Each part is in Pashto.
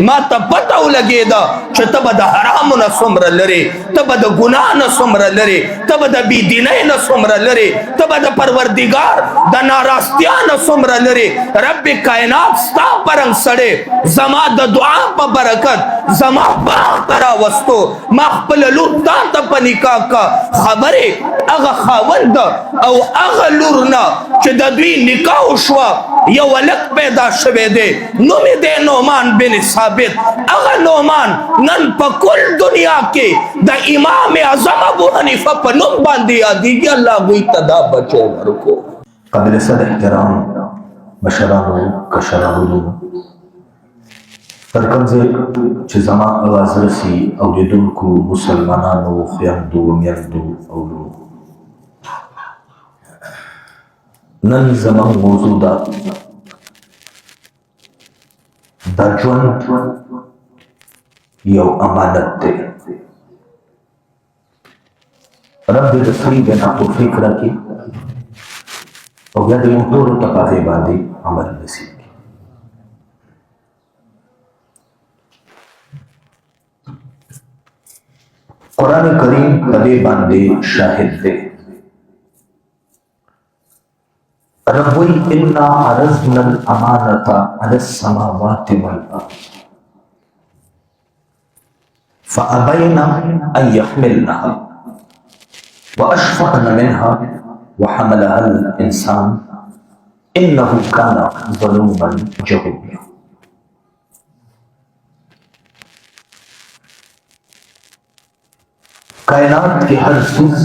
ما ته پته ولګېده چې ته به د حرامو نه څومره لرې، ته به د ګناه نه څومره لرې، ته به د بېدینۍ نه څومره لرې، ته به د پروردګار د ناراستیا نه څومره لرې. رب کائنات ستا په رنګ سړی زما د دعا په برکت زما باغ ته راوستو، ما خپله لور تا ته په نکاح کا. خبرې هغه خاوند او هغه لور نه چې د دوی نکاح وشوه، یو هلک پیدا شوی دی، نوم یې دی نعمان بن ثابت. هغه نعمان نن په کل دنیا کې د امام اعظم ابو حنیفه په نوم باندې یادېږي. الله هغوی ته دا بچی ورکړو. قابل صد احترام مشرانو کشرانو تر کوم ځای چې زما اواز رسي اورېدونکو مسلمانانو خویندو میندو او لورو، نن زموږ موضوع ده دا ژوند یو امانت دی. رب دې د سړي بنا توفیق راکړي او بیا دې موږ ټولو ته په هغې باندې عمل نصیب کړي. قرآن کریم په دې باندې شاهد دی. رب وی انا عرضنا الامانة على السماوات والارض فابين ان يحملنها واشفقن منها وحملها الانسان انه كان ظلوما جهولا. کائنات کی ہر چیز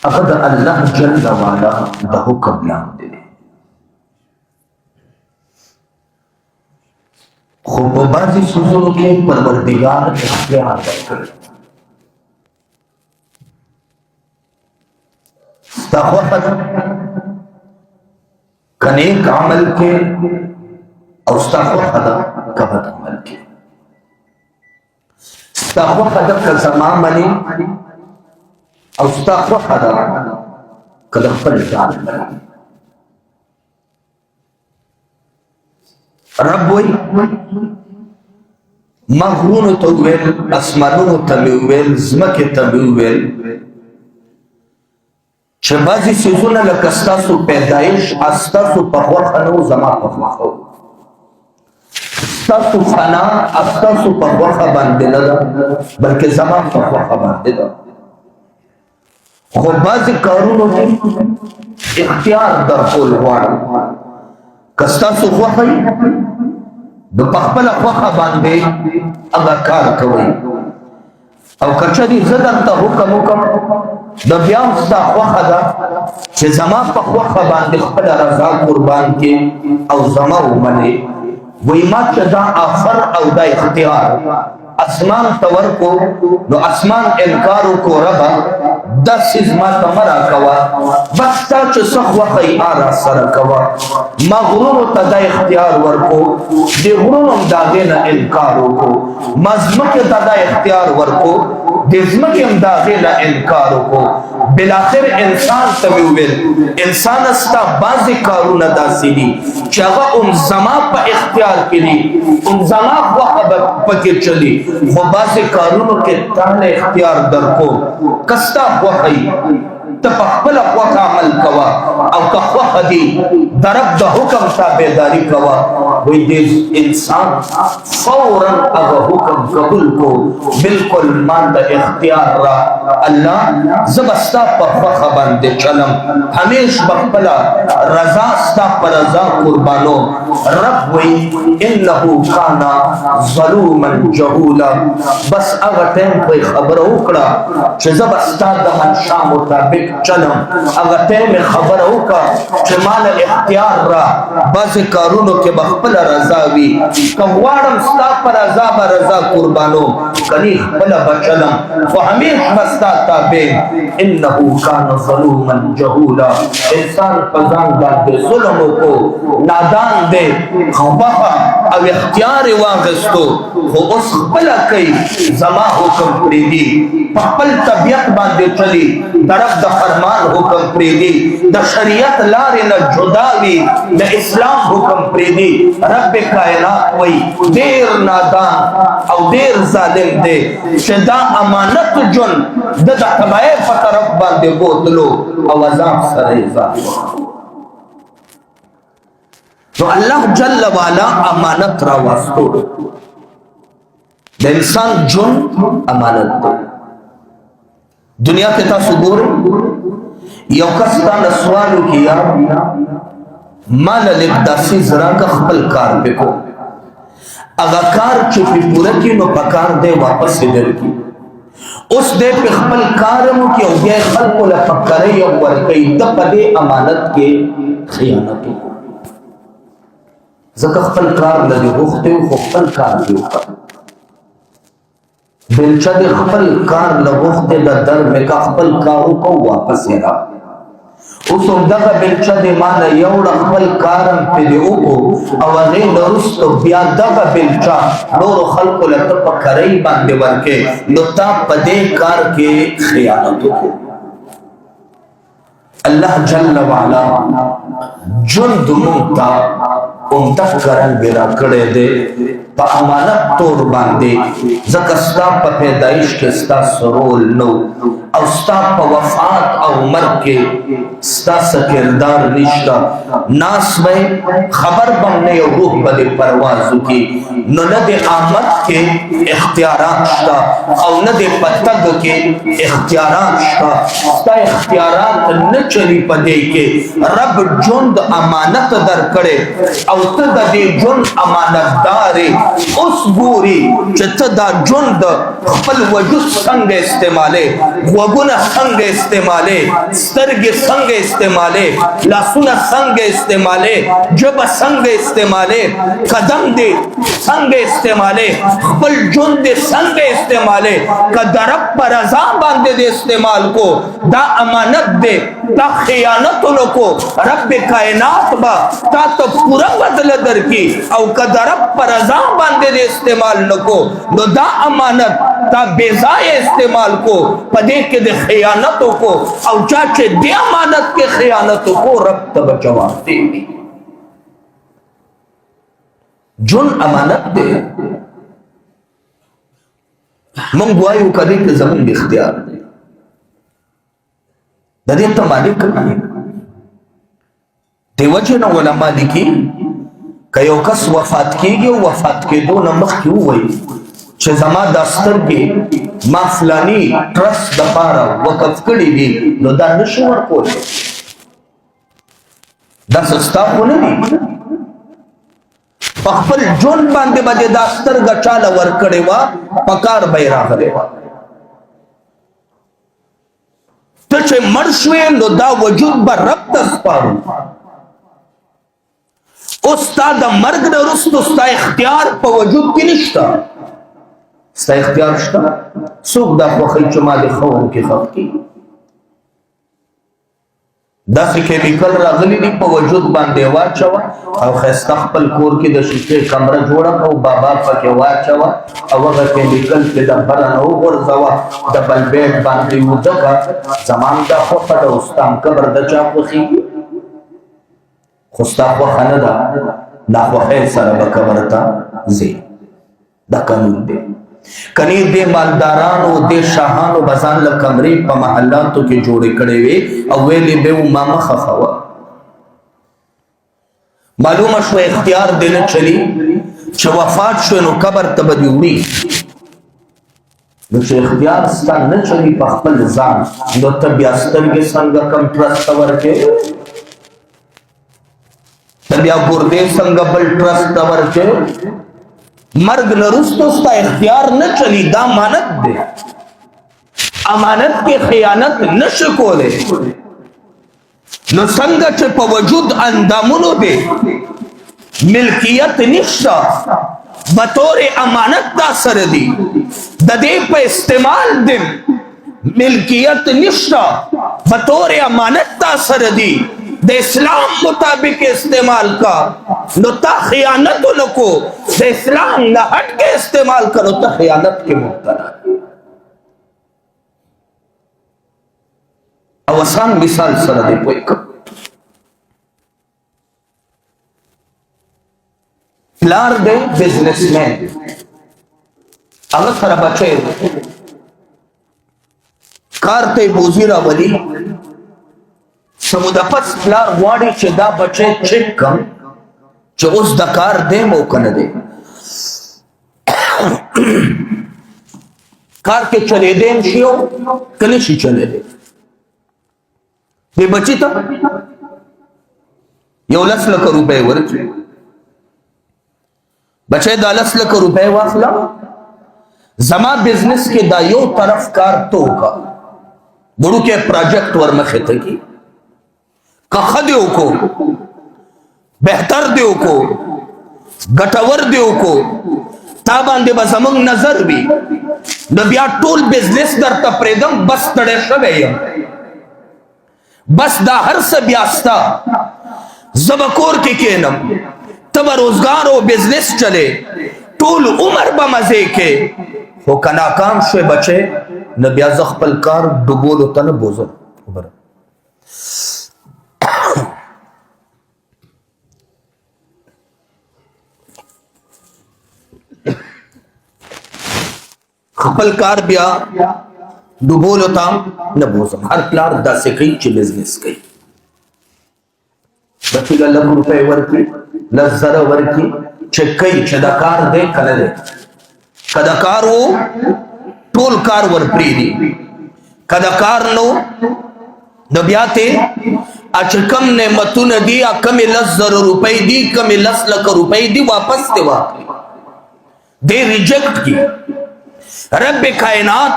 اگر اللہ جل وعلا دا حکم لاندے خوب بازی سوزوں کے پروردگار اختیار کرے. استخوفت کنیک عمل کے اور استخوفت کبت عمل کے. استخوفت کا زمان منی او استخوفت کد خپل ځان منی. رب وی مغرونو ته وویل، اسمانونو ته مې وویل، ځمکې ته مې وویل چې بعضې څیزونه لکه ستاسو پیدایش ستاسو په خوښه نه و، زما په خوښه و. ستاسو فنا ستاسو په خوښه باندې نه ده بلکې زما په خوښه باندې ده. خو بعضې کارونو کې اختیار درکول غواړم. که ستاسو خوښه وي نو په خپله خوښه باندې هغه کار کوئ، او که چېرې زه درته حکم وکړم نو بیا هم ستا خوښه ده چې زما په خوښه باندې خپله رضا قربان کړې او زما ومنې. وی ما چې دا آفر او دا اختیار اسمان ته ورکو نو اسمان انکار وکړو، ربه دا څیز ما ته مه راکوه، بس تا چې څه خوښه یې هغه راسره کوه. ما غرونو ته دا اختیار ورکو، دې غرونو هم د هغې نه انکار وکړو. ما ځمکې ته دا اختیار ورکو، دې ځمکې هم د هغې نه انکار وکړو. بالاخر انسان ته مې وویل انسانه ستا بعضې کارونه داسې دي چې هغه هم زما په اختیار کې دي، هم زما خوښه به پکې چلي، خو بعضې کارونو کې تا نه اختیار درکو. که ستا خوښه یي ته په خپله خوښه عمل کوه، او که خوښه دي د رب د حکم تابعداري کوه. وی دې انسان فورا هغه حکم قبول کو، بالکل ما د اختیار را الله زه به ستا په خوښه باندې چلم، همیش به خپله رضا ستا په رضا قربانوم. رب وی انه کان ظلوما جهولا. بس هغه ټایم پرې خبره وکړه چې زه به ستا د منشا مطابق چلم، هغه ټایم خبره وکړه چې ما له اختیار را بعضې کارونو کې به خپله رضا وي، که غواړم ستا په رضا به رضا قربانوم، کني خپله به چلم، خو همیش به ستا تابع. انه کان ظلوما جهولا. انسان په ځان باندې ظلم وکړو، نادان دی، خوښه او اختیار یې واخیستو، خو اوس خپله کوي زما حکم پرېږدي، په خپل طبیعت باندې چلي، د رب د فرمان حکم پریدی د شریعت لارې نه جدا وي د اسلام حکم پریدی رب کائنات وی دیر نادان او دیر ظالم دے چې دا امانت جن د تبعی په طرف باندې بوتلو او عذاب سره ځان تو الله جل والا امانت را واسطو د انسان جن امانت دے دنیا کے تاسو ګورئ یو کس تا سوالو کیا مال لک داسې زرا کا خپل کار پکو اگا کار چې په پوره کې نو پکار دے واپس درکی اوس دې په خپل کارمو کې او بیا خلکو له فکرې او ورکې د پدې امانت کې خیانت زکه خپل کار لږه وخته او خپل کار دی بلچہ دے خپل کار لغوخت دا در میں کا خپل کارو کو واپس را اس دغه بلچہ دے مانا یوڑا خپل کارم پی دے اوکو او غیر نرستو بیا دغه بلچہ نور خلقو لطا پا کرائی باندے ورکے نتا پدے کار کے خیانتو کو اللہ جل وعلا جند منتا امتک کرن برا کڑے دے پا امانت طور باندے زکستا پا پیدائش کے ستا سرول نو او ستا پا وفات او مرگ کے ستا سکردار نشتا ناس میں خبر بننے او روح بدے پروازو کی نو ندے آمد کے اختیارات شتا او ندے پتگ کے اختیارات شتا ستا اختیارات نچلی پدے کے رب جند امانت در کرے او تد دے جند امانت دارے اس گوری چتا دا جند خپل وجود سنگ استعمالے وگن سنگ استعمالے سترگ سنگ استعمالے لاسون سنگ استعمالے جب سنگ استعمالے قدم دے سنگ استعمالے خپل جند سنگ استعمالے قدرب پر ازاں باندے دے استعمال کو دا امانت دے دا خیانت لکو رب کائنات با تا تو پورا بدل در کی او قدرب پر ازاں باندے دے استعمال نکو نو دا امانت تا بیزائے استعمال کو پدے کے دے خیانتوں کو او چاچے دے امانت کے خیانتوں کو رب تب جواب دے جن امانت دے منگوائیو کدی کے زمین اختیار دے دے تا مالک کرنے دے وجہ نو علماء لکی کہ یو کس وفات کی گی وفات کے دو نمخ کیوں ہوئی چھے زما داستر کے ما فلانی ٹرس دپارا وقف کری دی نو دا نشور کو لے دا سستا کو نہیں پخپل جون باندے بجے داستر گچالا ورکڑے وا پکار بیراغ لے وا تو چھے مرشوے نو دا وجود با رب تسپارو استاد مرگ نے رست استا اختیار پا وجود کی نشتا استا اختیار شتا سوک دا خوخی چما دے خون کی خط کی دا سکے نکل را غلی دی پا وجود باندے واچوا او خیستا خپل کور کی دا شکے کمرہ جوڑا او بابا پا کے واچوا او اگر کے نکل کے دا برن او غرزوا دا بلبیٹ باندے ودکا زمان دا خوخا دا استام کبر دا چا خوخی خستا خوخا ندا نا خوخی سر بکبرتا زی دا قانون دے کنی دے مالدارانو دے شاہانو بزان لکمری پا محلاتو کے جوڑے کڑے وے اویلی بے امام خفاوا معلوم شو اختیار دینے چلی چھ وفات شو انو قبر تبدی ہوئی نو چھ اختیار ستا نہ چلی پا خپل زان نو تبیاستر کے سنگا کم ٹرسٹور کے تبیا گردے سنگا بل ٹرسٹور کے مرگ نرستو ستا اختیار نہ چلی دا امانت دے امانت کے خیانت نشکو لے نو سنگا چھ پا وجود اندامونو دے ملکیت نشتا بطور امانت دا سر دی دا دے پا استعمال دن ملکیت نشتا بطور امانت دا سر دی دے اسلام مطابق استعمال کا نو تا خیانت نکو دے اسلام نہ ہٹ کے استعمال کرو تا خیانت کے مبتلا او آسان مثال سره دی پوی کړ. پلار دی بزنسمین، هغه سره بچی کار ته بوزي راولي، سموده پس پلار غواړي چې دا بچی چیک کم چې اوس د کار دی مو کنه دی، کار کې چلے دیم شي او کله شي چلے دی. دی بچی ته 1 لک روپے ورکړي، بچی د 10 لک روپے واخلا، زما بزنس کې دا یو طرف کار تو کا بڑو کے پروجیکٹ ورمخه ته کی که دیو کو بہتر دیو کو گټور دیو کو تا باندې به زمونږ نظر وي، نو بیا ټول بزنس درته پرېږدم، بس ستړی شوی یم، بس دا هر څه بیا ستا، زه به کور کې کښېنم، ته به روزګار او بزنس چلې، ټول عمر به مزې کې، خو که ناکام شوی بچی نو بیا زه خپل کار ډوبولو ته نه بوزم. خپل کار بیا ډوبولو ته نه بوزم. هر پلار داسې کوي چې بزنس کوي، بچی له 1 روپۍ ورکړي، 10 زره ورکړي، چې کوي چې دا کار دی که نه دی، که دا کار و ټول کار ور پرېږدي، که دا کار نو نو بیا ته چې کم نعمتونه دي، کمې 10 زره روپۍ دي، کمې 10 لک روپۍ دي، واپس دې واخلي، دې ریجیکټ کی. رب کائنات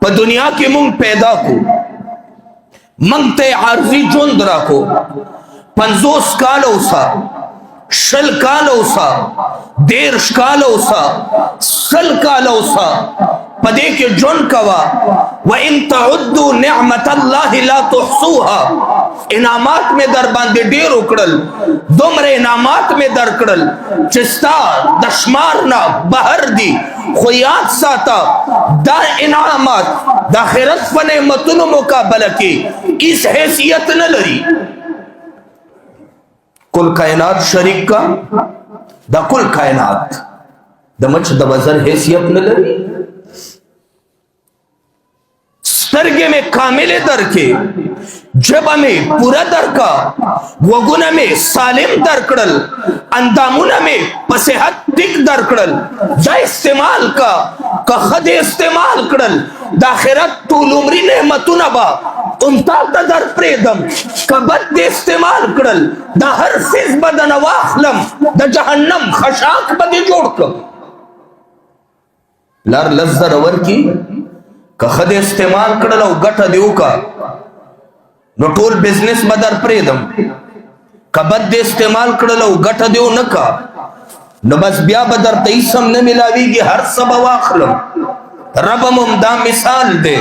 په دنیا کې مونږ پیدا کو، مونږ ته عارضی ژوند راکو، 50 کال اوسه، 60 کال اوسه، 13 کال اوسه، 100 کال اوسه، پدې کې ژوند کوا. وَإِن تَعُدُّوا نِعْمَةَ اللَّهِ لَا تُحْصُوهَا، انعامات میں در باندې ډېر وکړل، دومره انعامات میں در کړل چې ستا د شمار نه بهر دي، خو یاد ساته دا انعامات د آخرت په نعمتونو مقابله کې هیڅ حیثیت نه لري. کل کائنات شریک کا دا کل کائنات د مچ د وزن حیثیت نه لري. سترګې میں کامل در کې، جبه میں پورا در کا، وګونه میں سالم در کړل، اندامونه میں په صحت ټیک در کړل، دا استعمال کا که خد استعمال کړل، د آخرت ټول عمري نعمتونه به انتا ته در پرېږدم، که بد دې استعمال کړل، دا هر څیز به درنه واخلم، د جهنم خشاک به دې جوړ کړم. لار 10 زره ورکړي، که خد استعمال کړل او ګټه دې وکړه نو ټول بزنس به در پرېږدم، که بد دې استعمال کړل او ګټه دې ونه کړه نو بس بیا به درته هېڅ هم نه میلاویږي، هر څه به واخلم. رب هم دا مثال دے،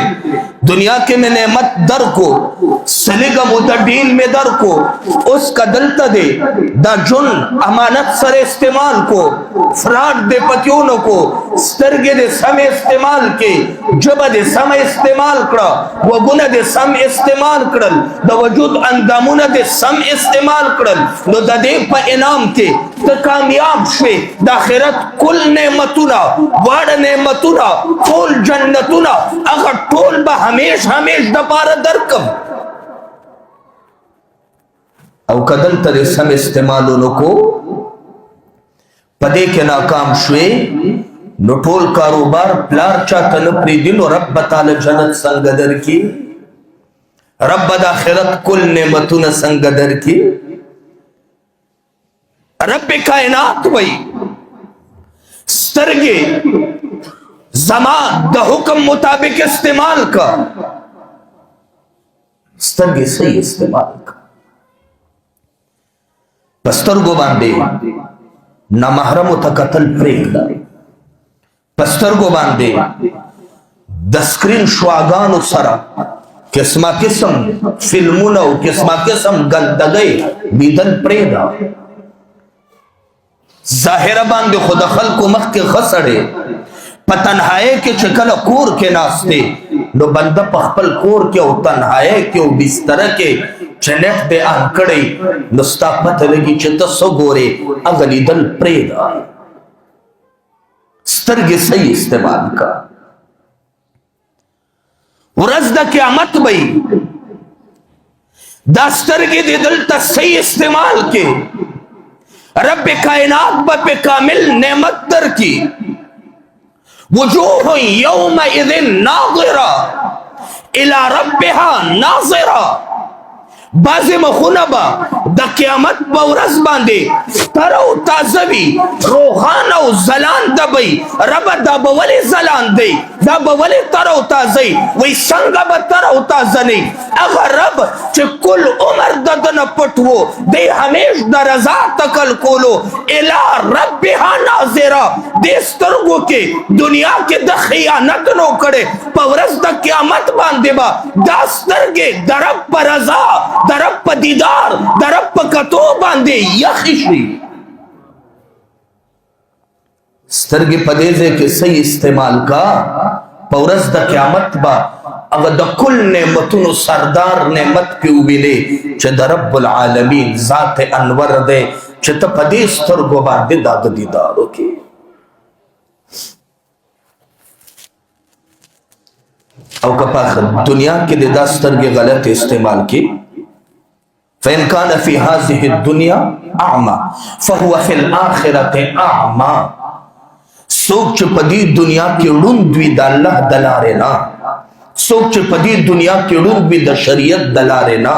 دنیا کے میں نعمت در کو، سلگا متدین میں در کو، اس کا دلتا دے دا جن امانت سر استعمال کو، فراڈ دے پتیونوں کو، سترگے دے سم استعمال کے، جبہ دے سم استعمال کرا، وگنہ دے سم استعمال کرل، دا وجود اندامونہ دے سم استعمال کرل، نو دا دے پا انعام کے تا کامیاب شوے، دا خیرت کل نعمتونا وارد نعمتونا ټول جنتونه هغه ټول به همیش دپاره درکم. او که دلته دې سم استعمال ونه کو، په دې کې ناکام شوې نو ټول کاروبار پلار چاته نه پرېږدي، نو رب به تعالی جنت څنګه درکړي، رب به د آخرت کل نعمتونه څنګه درکړي. رب کائنات وایي سترګې زما د حکم مطابق استعمال کا، سترګې صحیح استعمال کا. پسترګو باندې نامحرمو ته کتل پرېږده، پسترګو باندې د سکرین شواګانو سره قسمه قسم فلمونه او قسمه قسم ګندګۍ لیدل پرېږده. ظاهره باندې خو د خلکو مخکې ښه سړی په تنهایی کې چې کله کور کې ناست دی نو بنده په خپل کور کې او تنهایی کې او بستر کې چنټ دې ان کړی نو ستا پته لګي چې ته څه ګورې هغه لیدل پرېږده سترګې صحیح استعمال کا ورځ د قیامت وي دا سترګې دې دلته صحیح استعمال کې رب کائنات په کامل نعمت در کی وجوه یومئذ ناظرہ الى ربها ناظرہ بعض مخونه با د قیامت په ورځ باندې تر او تازه وي روحان او ځلانده وي رب دا به ولې ځلانده دا به ولې تر او تازه وي څنګه به تر او تازه نه هغه رب چې کل عمر د ده نه پټ و دی همیش د رضا تکل کولو الی ربها ناظره دې سترګو کې دنیا کې د خیانت نو کړې په ورځ د قیامت باندې به دا سترګې د رب په رضا د رب په دیدار د رب په کتو باندې یخې شي سترګې په دې ځای کې صحیح استعمال کا په ورځ د قیامت به هغه د کل نعمتونو سردار نعمت کې ووینې چې د رب العالمین ذات انور دی چې ته په دې سترګو باندې دا د دیدار وکړې او که په دنیا کې د دا سترګې غلط استعمال کې فإن كان في هذه الدنيا أعمى فهو في الآخرة أعمى سوک چې په دې دنیا کې ړوند وي د الله د لارې نه څوک چې په دې دنیا کې ړوند وي د شریعت د لارې نه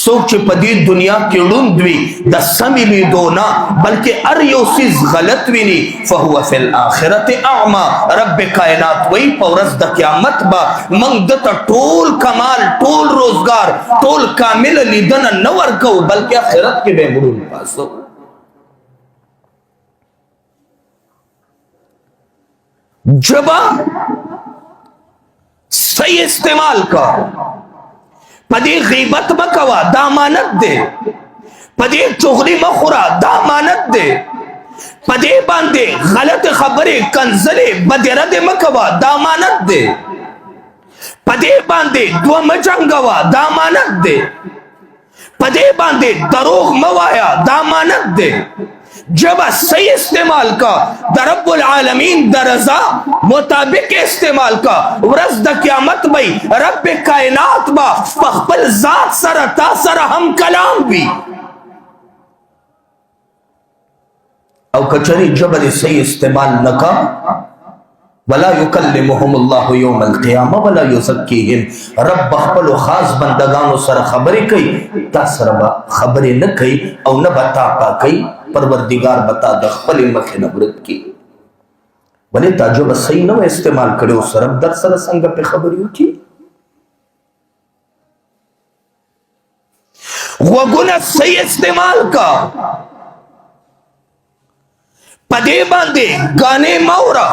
څوک چې په دې دنیا کې ړوند وي د سمې لیدو نه بلکې هر یو څیز غلط ویني فهو فی الآخرة اعمى رب کائنات وایي په ورځ د قیامت به موږ دته ټول کمال ټول روزګار ټول کامل لیدنه نه ورکوو بلکې آخرت کې به ړوند پاسو جبا صحیح استعمال کا پدی غیبت مکوا دا امانت دے پدی چغلی مخورا دا امانت دے پدی باندے غلط خبریں کنزلے بدرد مکوا دا امانت دے پدی باندے دو مجنگوا دا امانت دے پدی باندے دروغ موایا دا امانت دے جب صحیح استعمال کا در رب العالمین در رضا مطابق استعمال کا ورځ د قیامت بھئی رب کائنات با پخپل ذات سر تا سر ہم کلام بھی او کچری جبر صحیح استعمال نکا ولا یکلمهم الله یوم القیامه ولا یزکیهم رب بخپل خاص بندگانو سره خبرې کوي تا سره خبرې نه کوي او نه بتا پا کوي پروردگار بتا د خپل مخ نه ورت کی ولې تعجب صحیح نو استعمال کړو سره در سره څنګه په خبرې وکي وګونه صحیح استعمال کا پدے باندے گانے مورا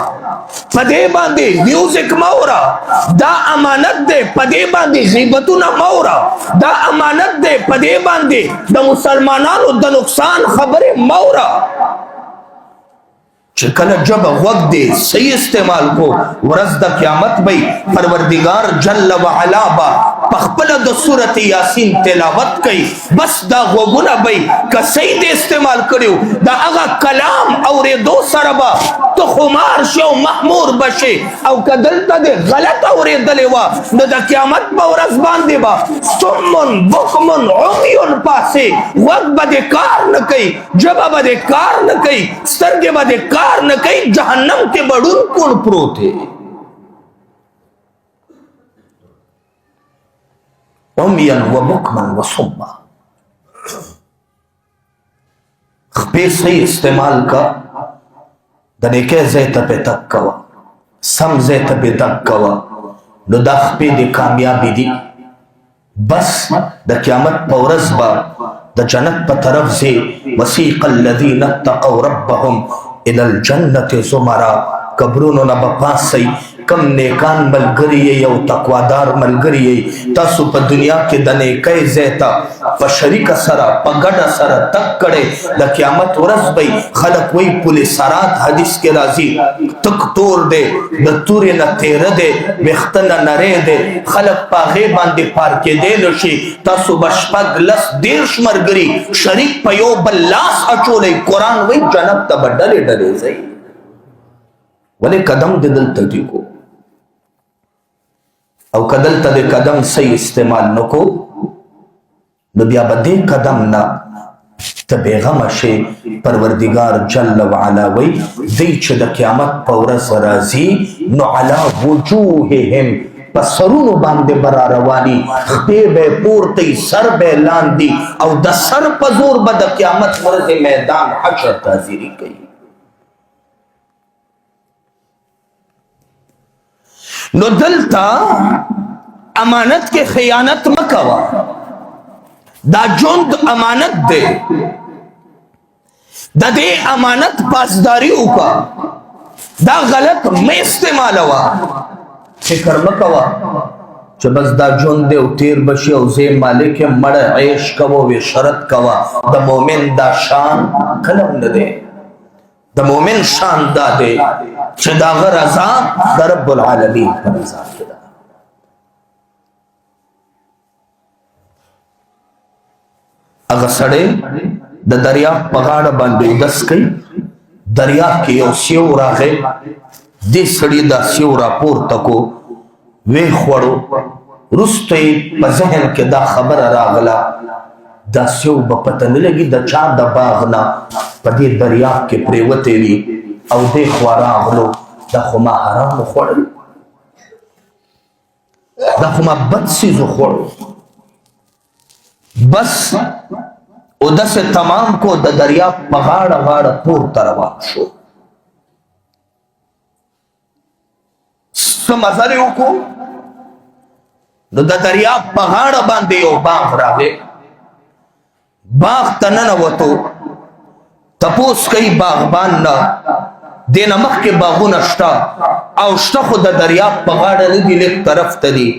پدے باندے میوزک مورا دا امانت دے پدے باندے غیبتنا مورا دا امانت دے پدے باندے دا مسلمانانو دا نقصان خبر مورا چکل جب وقت دے صحیح استعمال کو ورځ د قیامت بھئی پروردگار جل وعلا با پخپل د سورت یاسین تلاوت کئی بس دا غوگونا بھئی که صحیح دے استعمال کریو دا اغا کلام اور دو سربا تو خمار شو محمور بشے او که دلتا دے غلط اور دلوا نو دا قیامت با ورځ باندے با سمن بکمن عمیون پاسے وقت با دے کار نکئی جب با دے کار نکئی سترگے با دے کار نہ کئی جہنم کے بڑون کون پرو تھے امین و بکمن و صبا خپی صحیح استعمال کا دنیکے زیت پہ تک کوا سم زیت پہ تک کوا نو دا خپی دی کامیابی دی بس دا قیامت پورز با دا جنت پا طرف سے وسیق الذین اتقوا ربهم الى الجنت زمرا قبرونو نبا پاس سی کم نیکان ملګری او تقوادار ملګری تاسو په دنیا کې د نیکۍ زیتا په شریک سره په ګډه سره تک کړي د قیامت ورځ به خلق وی پولیس سرات حدیث کې راځي تک تور دے د تورې نه تیر دے وختنه نری دے خلق پاغه باندې پار کې دی نشي تاسو بشپګ لس دیرش مرګري شریک په یو بل لاس اچولې قران وی جنت ته بدلې ډلې زئی ولې قدم د دل ټیکو او کدل ته د قدم صحیح استعمال نکو نو بیا بده قدم نه ته بیغم شي پروردگار جل وعلا وی دی چې د قیامت په ورځ راځي نو علا وجوههم پسرونو باندې برا رواني خپې به پورته سر به لاندې او د سر په زور به د قیامت ورځ میدان حشر حاضری کوي نو دلتا امانت کے خیانت مکوا دا جوند امانت دے دا دے امانت پاسداری اوکا دا غلط میں استعمال ہوا فکر مکوا چه بس دا جوند دے او تیر بشی او زی مالک مڑ عیش کوا وی شرط کوا دا مومن دا شان کلم ندے دا مومن شان دا دے چه دا غر عذاب دا رب العالمین پر عذاب دا اگر سڑے دا دریاب پغاڑ باندې دس کئی دریاب کی یو سیو راغے دی سڑی دا سیو را پور تکو وی خوڑو رسطی پا ذہن کے دا خبر راغلا دا سیو با پتہ نلگی دا چا دا باغنا پا دی دریاب کے پریوتے لی او دے خوارا غلو دا خما حرام خوڑل دا خما بد سیزو خوڑو بس او دا سے تمام کو دا دریاب پغاڑا غاڑا پور تروان شو سمزریو کو نو دا دریاب پغاڑا باندے یو باغ راگے باغ تننوتو تپوس کئی باغبان نا دینا مخ کے باغون اشتا او شتا خود دریاب پغاڑا ندی لیک طرف تدی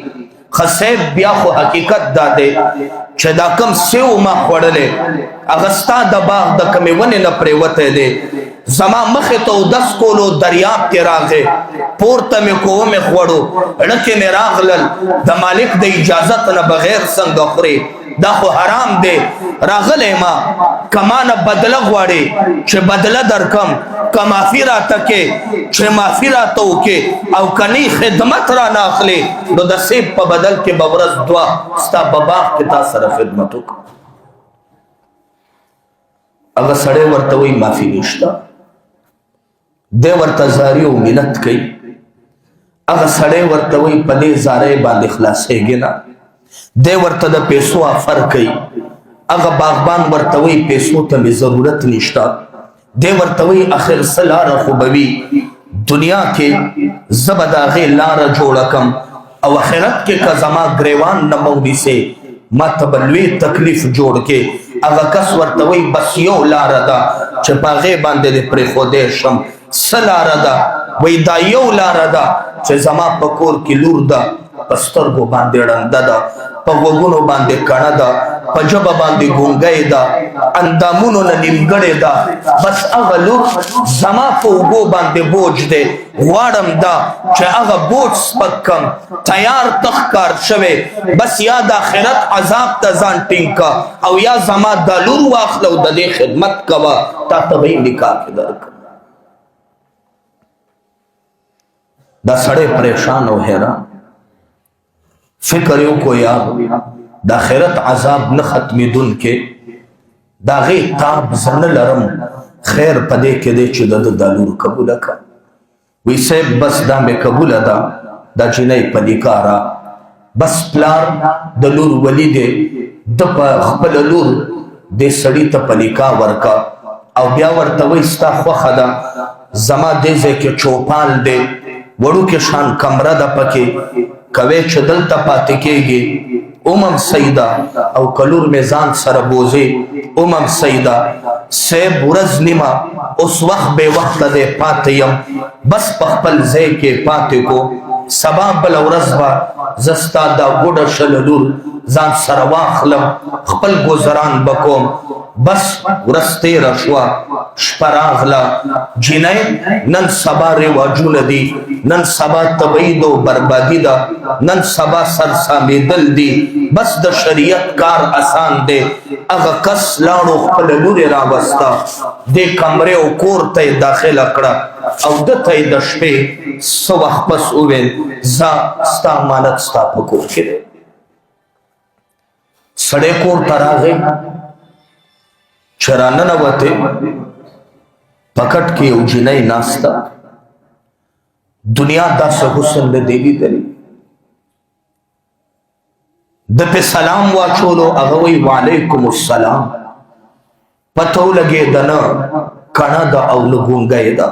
خسیب بیا خو حقیقت دا دے چه دا کم سیو ما خوڑلے اغسطا دا باغ دا کمی ونی نپریوتے دے زما مخی تو دس کولو دریاب کے راغے پورتا میں کوو میں خوڑو رکی میں راغلل دا مالک دا اجازت نا بغیر سنگ خوری دا خو حرام دے راغلے ما کمانا بدل غوارے چه بدل در کم کمافی را تکے چه مافی را توکے او کنی خدمت را ناخلے نو دا سیب پا بدل کے بورز دعا ستا بباق کتا سر خدمتو کا اگر سڑے ورطوئی مافی نشتا دے ورطا زاری و منت کئی اگر سڑے ورطوئی پدے زارے باند اخلاصے گنا دے ورطا دا پیسو آفر کئی اگر باغبان ورطوئی پیسو تا میں ضرورت نشتا دے ورطوئی اخر سلار خوبوی دنیا کے زبد آغے لار جوڑکم او آخرت کے کزما گریوان نمونی سے ما تبلوی تکلیف جوڑ کے اگر کس ورطوئی بس یو لار دا چپاغے باندے دے پر خودے شم سلار دا وی دا یو لار دا چه زما پکور کی لور دا پسترگو باندے رنده دا پا وگونو باندے کنا دا پا جبا باندے گونگئی دا اندامونو ننمگڑے دا بس اغا لور زما پا وگو باندے بوج دے غوارم دا چه اغا بوج سپکم تیار تخکار شوے بس یا دا خیرت عذاب تا زان ٹنکا او یا زما دا لور واخلو دا دے خدمت کوا تا تبئی نکاح کے درکا دا سڑے پریشان ہو حیران فکر یو کو یاد دا خیرت عذاب نہ ختمی دن کے دا غی تاب زن لرم خیر پدے کے دے چو دا دالور قبول کا وی سیب بس دا میں قبول دا دا جنائی پنکارا بس پلار دلور ولی دے دپا خپل لور دے سڑی تا پنکا ورکا او بیا ورتویستا خوخ دا زما دیزے کے چوپال دے وڑو کے شان کمرہ دا پکے کوے چدل تا پاتے کے گے امم سیدہ او کلور میزان سر بوزے امم سیدہ سیب ورز نیما اس وقت بے وقت دے پاتیم بس پخپل زے کے پاتے کو سبا بل ورز با زستا دا گوڑا شللور زان سرواخلم خپل گزران بکوم بس ورستے رشوا شپراغلا جنائے نن سبا رواجون دی نن سبا تبعید و بربادی دا نن سبا سرسامی دل دی بس د شریعت کار آسان دے اگا کس لانو خپل لور راوستا دے کمرے او کور تے داخل اکڑا او دتے د شپې سو وخت پس اوویل زا ستا امانت ستا پکور کرے سڑے کور تراغے چرانن وتے پکٹ کے او جنائی ناستا دنیا دا سا حسن لدیوی دلی د پہ سلام واچولو اغوی وعلیکم السلام پتو لگے دنا کنا دا او لگون گئے دا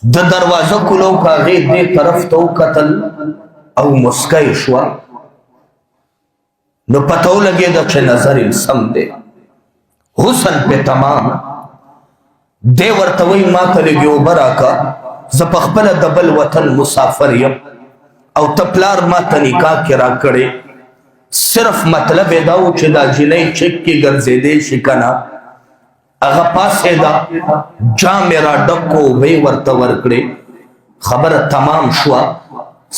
دروازہ کلو کا غیر دے طرف تو قتل او مسکای شوا نو پتو لگے دا چھ نظر انسان دے حسن پہ تمام دے ورتوی ماتا لگیو براکا زپخبل دبل وطن مسافر یم او تپلار ماتا نکاح کرا کرے صرف مطلب داو چھ دا جنائی چک کی گرزے دے شکنا اگا پاسے دا جا میرا ڈکو بے ورتور کرے خبر تمام شوا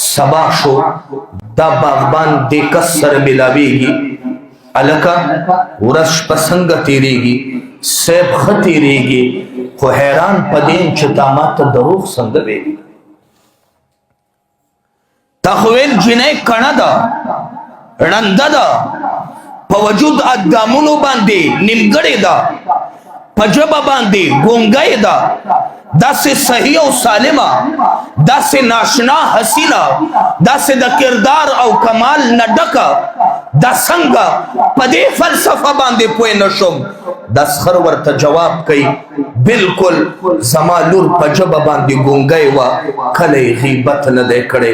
سبا شو دا باغبان دے کس سر ملاوے گی علکا ورش پسنگ تیرے گی سیب خطیرے گی خو حیران پدین چتامات دروغ سنگوے گی تخویل جنائی کنا دا رنده دا پا وجود ادامونو باندے نمگڑے دا پا جبا باندے گونگئے دا دا سے صحیح و سالمہ دا سے ناشنا حسینہ دا سے دا کردار او کمال نڈکا دا سنگا پدے فلسفہ باندے پوئے نشم دا سخر ورطا جواب کئی بالکل زمالور پا جبا باندے گونگئے وا کلے غیبت ندے کڑے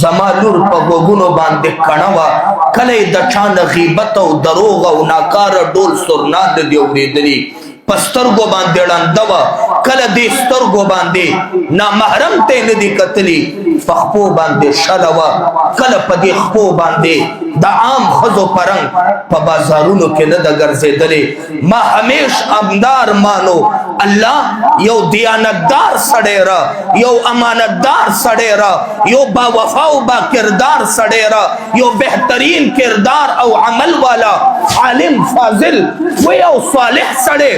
زمالور پا گوگونو باندے کڑوا کلے دا چاند غیبت و دروغ و ناکار ڈول سرناد دیوری دلی پسترگو باندے لندوا کل دیسترگو باندے نا محرم تے ندی قتلی فخپو باندے شلوا کل پدی خپو باندے دا عام خزو پرنگ پا بازارونو کے ندہ گرزے دلے ما ہمیش امدار مانو اللہ یو دیانتدار سڑے را یو امانتدار سڑے را یو با وفا و با کردار سڑے را یو بہترین کردار او عمل والا عالم فاضل و یو صالح سڑے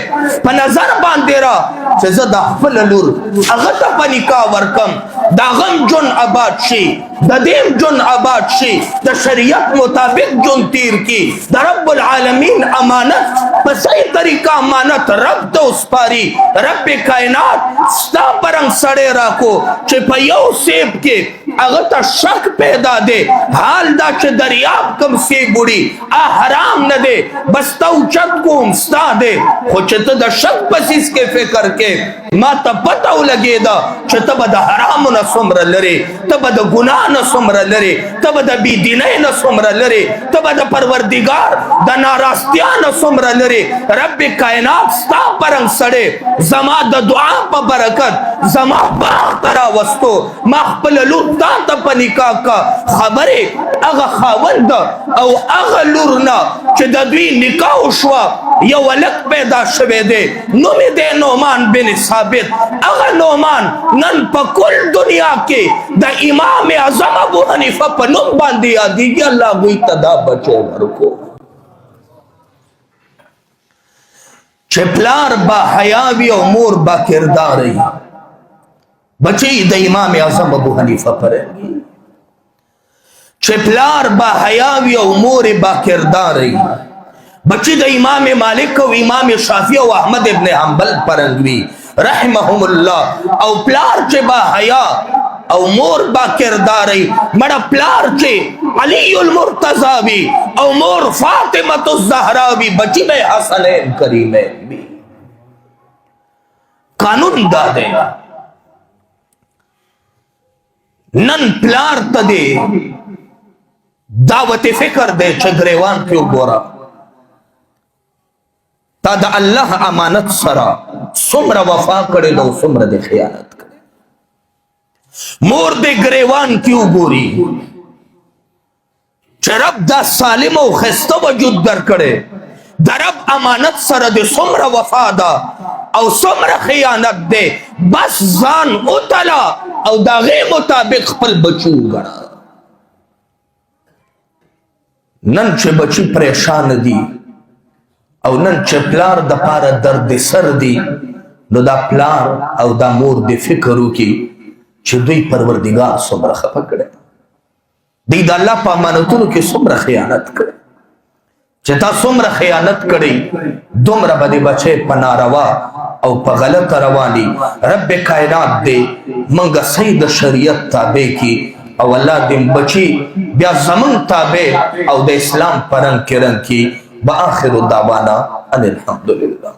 پا نظر باندے را چیزا دا حفل لور اغتا پا نکاح ورکم دا غم جن عباد شی دا دیم جن عباد شی دا شریعت مطابق جن تیر کی دا رب العالمین امانت پس ای طریقہ امانت رب تو اس پاری رب کائنات ستا پرنگ سڑے راکو چھ پا یو سیب کے اغتا شک پیدا دے حال دا چھ دریاب کم سیب بڑی آ حرام ندے بس تو چت کو امستا دے خوچت دا شک پس اس کے فکر کے ما تا پتاو لگے دا چھ تب دا حرام نسمر لرے تب دا گناہ نسمر لرے تب دا بی دینی نسمر لرے تب دا پروردگار دا ناراستیان نسمر لرے رب کائنات ستا پرنگ سڑے زما دا دعا پا برکت زما باغ ترا وستو مخبل لور تا پا نکاح کا خبرے اغا خاوند او اغا لورنا چھ دا دوی نکاح شوا یو ولک پیدا شوے دے نومی دے نومان بن ثابت اغا نومان نن پا کل دنیا کے دا امام اعظم ابو حنیفہ پا نم باندیا دیگی اللہ گوی تدا بچے ورکو چپلار با حیاوی و مور با کرداری بچی دا امام اعظم ابو حنیفہ پر چپلار با حیاوی و مور با کرداری بچی دا امام مالک و امام شافی و احمد ابن حنبل پرنگوی رحمہم اللہ او پلار چے با حیا او مور با کرداری مڑا پلار چے علی المرتضاوی او مور فاطمت الزہراوی بچی بے حسنین کریمین بھی قانون دا دے نن پلار تا دے دعوت فکر دے چگریوان کیوں گورا تا د الله امانت سره څومره وفا کړې ده او څومره د خیانت کړې. مور دې ګریوان کې وګوري چې رب دا سالم او خسته وجود درکړې، د رب امانت سره د څومره وفا ده او څومره خیانت ده، بس ځان وتله او د هغې مطابق خپل بچي وګڼه. نن چې بچي پریشان دي او نن چې پلار د پاره درد سر دي، نو دا پلار او دا مور د فکر وکړي چې دوی پروردګار څومره خفه کړی، دوی د الله په امانتونو کې څومره خیانت کړی. چې تا څومره خیانت کړی دومره به د بچی په ناروا او په غلطه رواني. رب کائنات دې موږ صحیح د شریعت تابع کی او الله دې بچي بیا زمون تابع او د اسلام په رنګ کې رنګ کی. بآخر دعوانا ان الحمدلله.